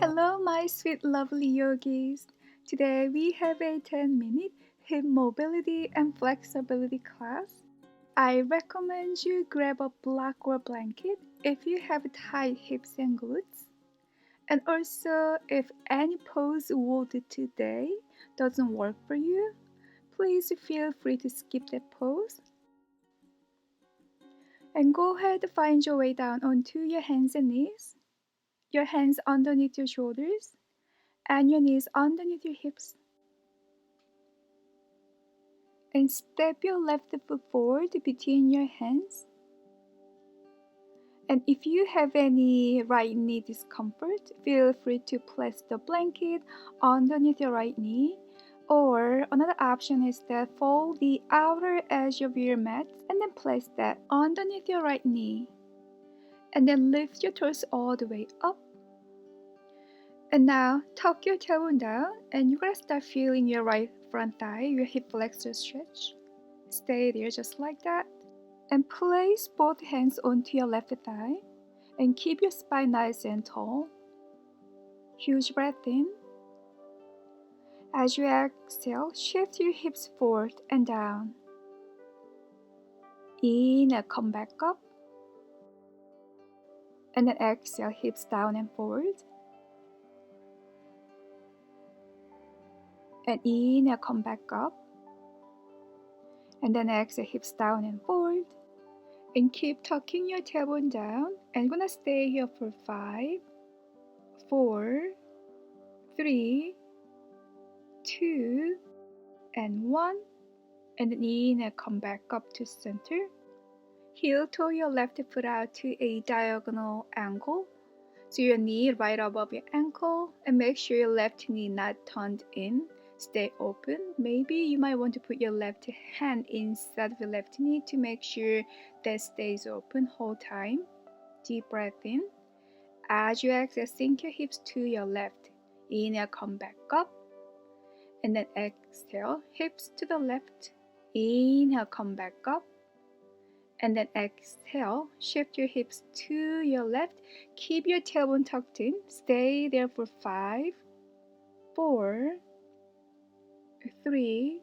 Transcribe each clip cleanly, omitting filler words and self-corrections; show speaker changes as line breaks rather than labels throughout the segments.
Hello, my sweet, lovely yogis. Today we have a 10-minute hip mobility and flexibility class. I recommend you grab a block or blanket if you have tight hips and glutes. And also, if any pose would today doesn't work for you, please feel free to skip that pose. And go ahead, find your way down onto your hands and knees. Your hands underneath your shoulders and your knees underneath your hips. And step your left foot forward between your hands. And if you have any right knee discomfort, feel free to place the blanket underneath your right knee. Or another option is that fold the outer edge of your mat and then place that underneath your right knee. And then lift your toes all the way up. And now tuck your tailbone down and you're gonna start feeling your right front thigh, your hip flexor stretch. Stay there just like that. And place both hands onto your left thigh and keep your spine nice and tall. Huge breath in. As you exhale, shift your hips forward and down. In and come back up. And then exhale, hips down and forward. And in and come back up. And then exhale, hips down and forward. And keep tucking your tailbone down. And you're gonna stay here for 5, 4, 3, 2, and 1. And then in and come back up to center. Heel toe your left foot out to a diagonal angle. So your knee right above your ankle, and make sure your left knee not turned in. Stay open. Maybe you might want to put your left hand inside of your left knee to make sure that stays open whole time. Deep breath in. As you exhale, sink your hips to your left. Inhale, come back up. And then exhale, hips to the left. Inhale, come back up. And then exhale, shift your hips to your left. Keep your tailbone tucked in. Stay there for 5, 4, 3,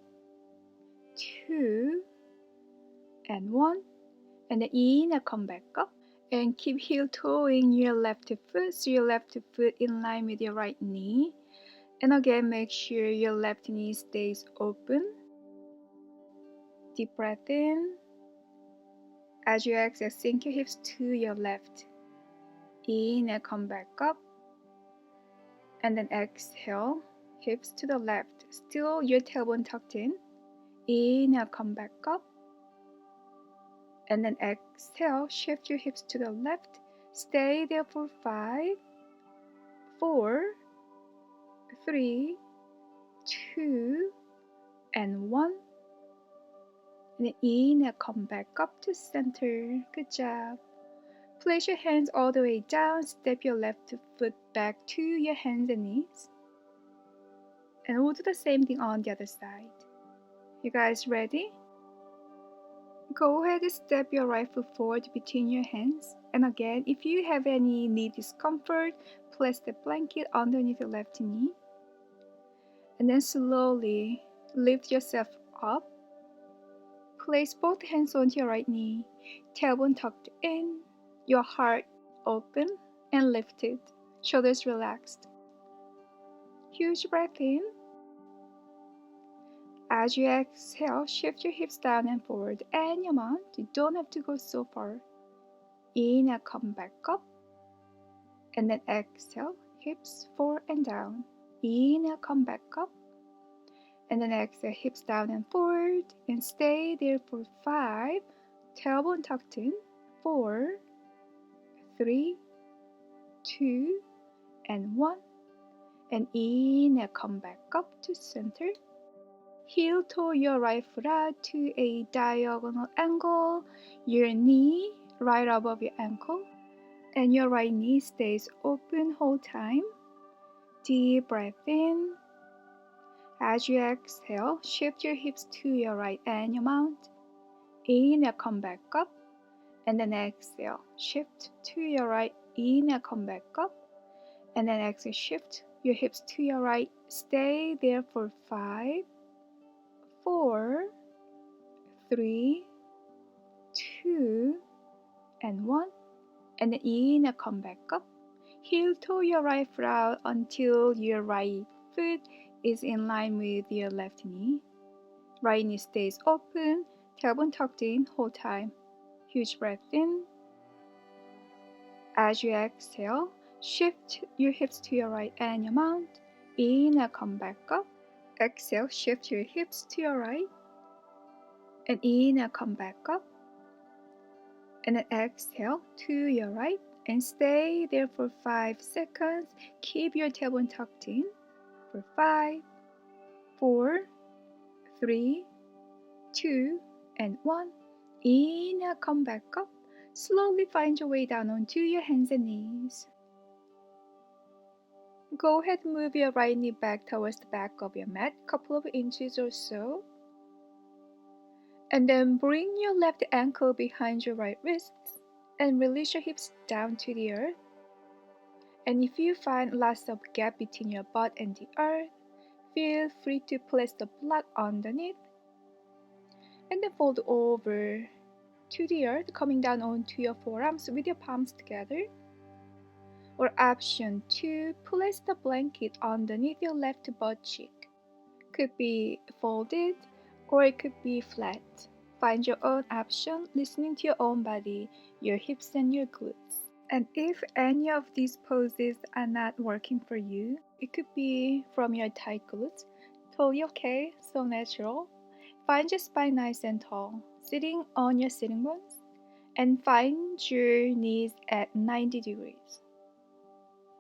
2, and 1. And then inhale, come back up. And keep heel toeing your left foot, so your left foot in line with your right knee. And again, make sure your left knee stays open. Deep breath in. As you exhale, sink your hips to your left. Inhale, come back up. And then exhale, hips to the left. Still your tailbone tucked in. Inhale, come back up. And then exhale, shift your hips to the left. Stay there for 5, 4, 3, 2, and 1. And then inhale, come back up to center. Good job. Place your hands all the way down. Step your left foot back to your hands and knees. And we'll do the same thing on the other side. You guys ready? Go ahead and step your right foot forward between your hands. And again, if you have any knee discomfort, place the blanket underneath your left knee. And then slowly lift yourself up. Place both hands onto your right knee, tailbone tucked in, your heart open and lifted, shoulders relaxed. Huge breath in. As you exhale, shift your hips down and forward any amount. You don't have to go so far. Inhale, come back up. And then exhale, hips forward and down. Inhale, come back up. And then exhale, hips down and forward. And stay there for 5. Tailbone tucked in. 4, 3, 2, and 1. And inhale, come back up to center. Heel toe your right foot out to a diagonal angle. Your knee right above your ankle. And your right knee stays open whole time. Deep breath in. As you exhale, shift your hips to your right any amount. Inhale, come back up. And then exhale, shift to your right. Inhale, come back up. And then exhale, shift your hips to your right. Stay there for 5, 4, 3, 2, and 1. And then in, come back up. Heel toe your right foot out until your right foot is in line with your left knee. Right knee stays open, tailbone tucked in, hold time. Huge breath in. As you exhale, shift your hips to your right and your mount. In and come back up. Exhale, shift your hips to your right. And in and come back up. And then exhale to your right. And stay there for 5 seconds. Keep your tailbone tucked in for 5, 4, 3, 2, and 1. In and come back up. Slowly find your way down onto your hands and knees. Go ahead and move your right knee back towards the back of your mat, couple of inches or so. And then bring your left ankle behind your right wrist and release your hips down to the earth. And if you find lots of gap between your butt and the earth, feel free to place the block underneath and then fold over to the earth, coming down onto your forearms with your palms together. Or option 2, place the blanket underneath your left butt cheek. Could be folded or it could be flat. Find your own option, listening to your own body, your hips and your glutes. And if any of these poses are not working for you, it could be from your tight glutes. Totally okay, so natural. Find your spine nice and tall, sitting on your sitting bones, and find your knees at 90 degrees.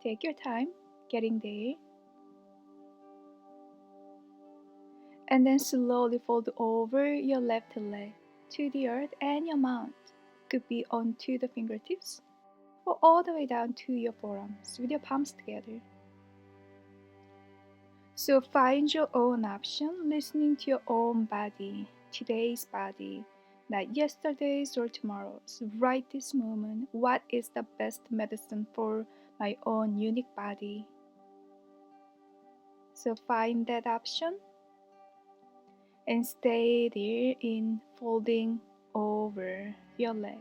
Take your time getting there. And then slowly fold over your left leg to the earth and your mount. Could be onto the fingertips or all the way down to your forearms with your palms together. So find your own option, listening to your own body, today's body, not yesterday's or tomorrow's. Right this moment, what is the best medicine for my own unique body? So find that option and stay there in folding over your leg.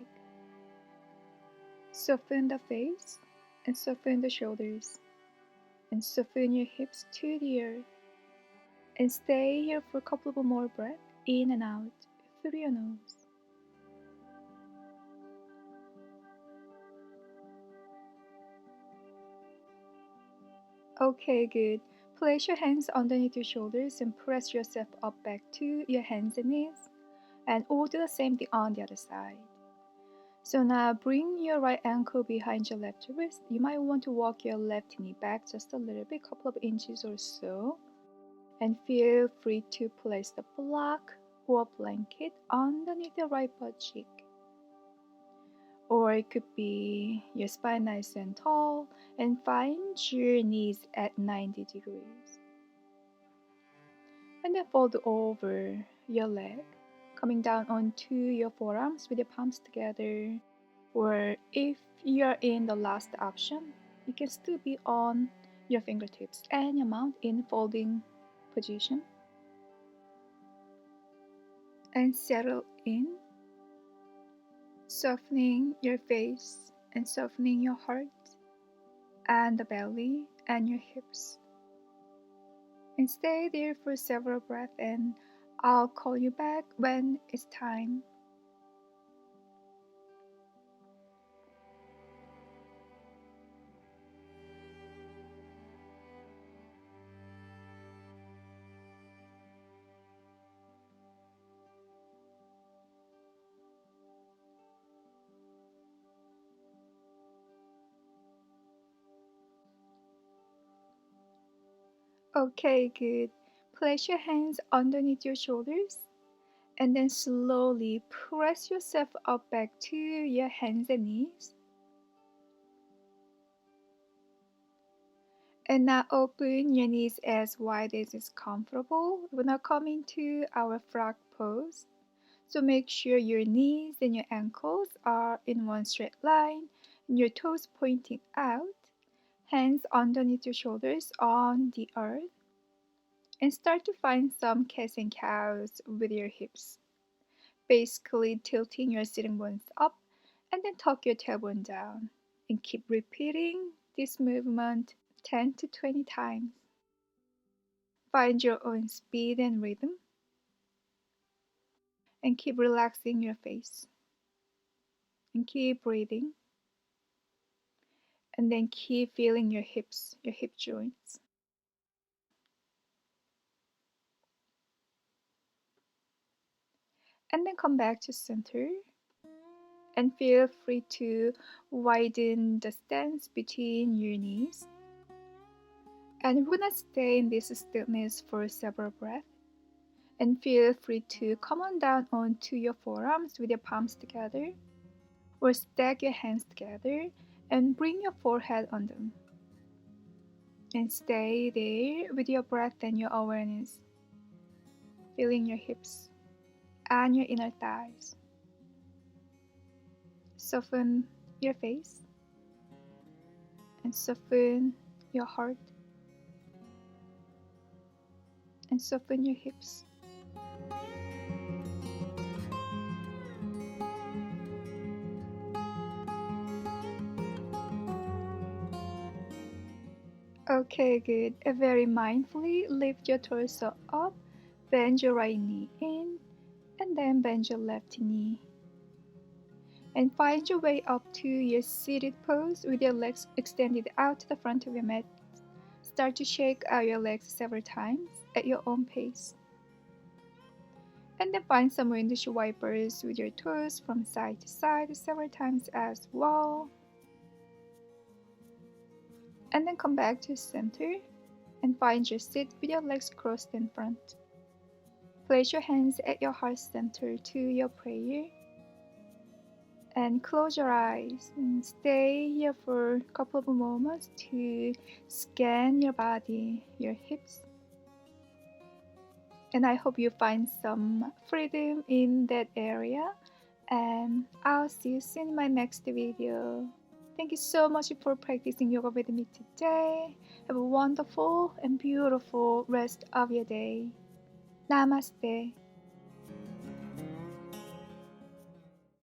Soften the face and soften the shoulders and soften your hips to the earth. And stay here for a couple of more breaths, in and out through your nose. Okay, good. Place your hands underneath your shoulders and press yourself up back to your hands and knees. And we'll do the same thing on the other side. So now bring your right ankle behind your left wrist. You might want to walk your left knee back just a little bit, couple of inches or so. And feel free to place the block or blanket underneath your right butt cheek. Or it could be your spine nice and tall and find your knees at 90 degrees. And then fold over your leg, coming down onto your forearms with your palms together. Or if you're in the last option, you can still be on your fingertips and your mount in folding position. And settle in, softening your face and softening your heart and the belly and your hips. And stay there for several breaths and I'll call you back when it's time. Okay, good. Place your hands underneath your shoulders and then slowly press yourself up back to your hands and knees. And now open your knees as wide as is comfortable. We're now coming to our frog pose. So make sure your knees and your ankles are in one straight line and your toes pointing out. Hands underneath your shoulders on the earth. And start to find some cats and cows with your hips. Basically tilting your sitting bones up and then tuck your tailbone down. And keep repeating this movement 10 to 20 times. Find your own speed and rhythm. And keep relaxing your face. And keep breathing. And then keep feeling your hips, your hip joints. And then come back to center. And feel free to widen the stance between your knees. And we're gonna stay in this stillness for several breaths. And feel free to come on down onto your forearms with your palms together. Or stack your hands together and bring your forehead on them. And stay there with your breath and your awareness. Feeling your hips and your inner thighs. Soften your face and soften your heart and soften your hips. Okay, good. Very mindfully lift your torso up, bend your right knee in, and then bend your left knee. And find your way up to your seated pose with your legs extended out to the front of your mat. Start to shake out your legs several times at your own pace. And then find some windshield wipers with your toes from side to side several times as well. And then come back to center and find your seat with your legs crossed in front. Place your hands at your heart center to your prayer. And close your eyes and stay here for a couple of moments to scan your body, your hips. And I hope you find some freedom in that area. And I'll see you soon in my next video. Thank you so much for practicing yoga with me today. Have a wonderful and beautiful rest of your day. Namaste.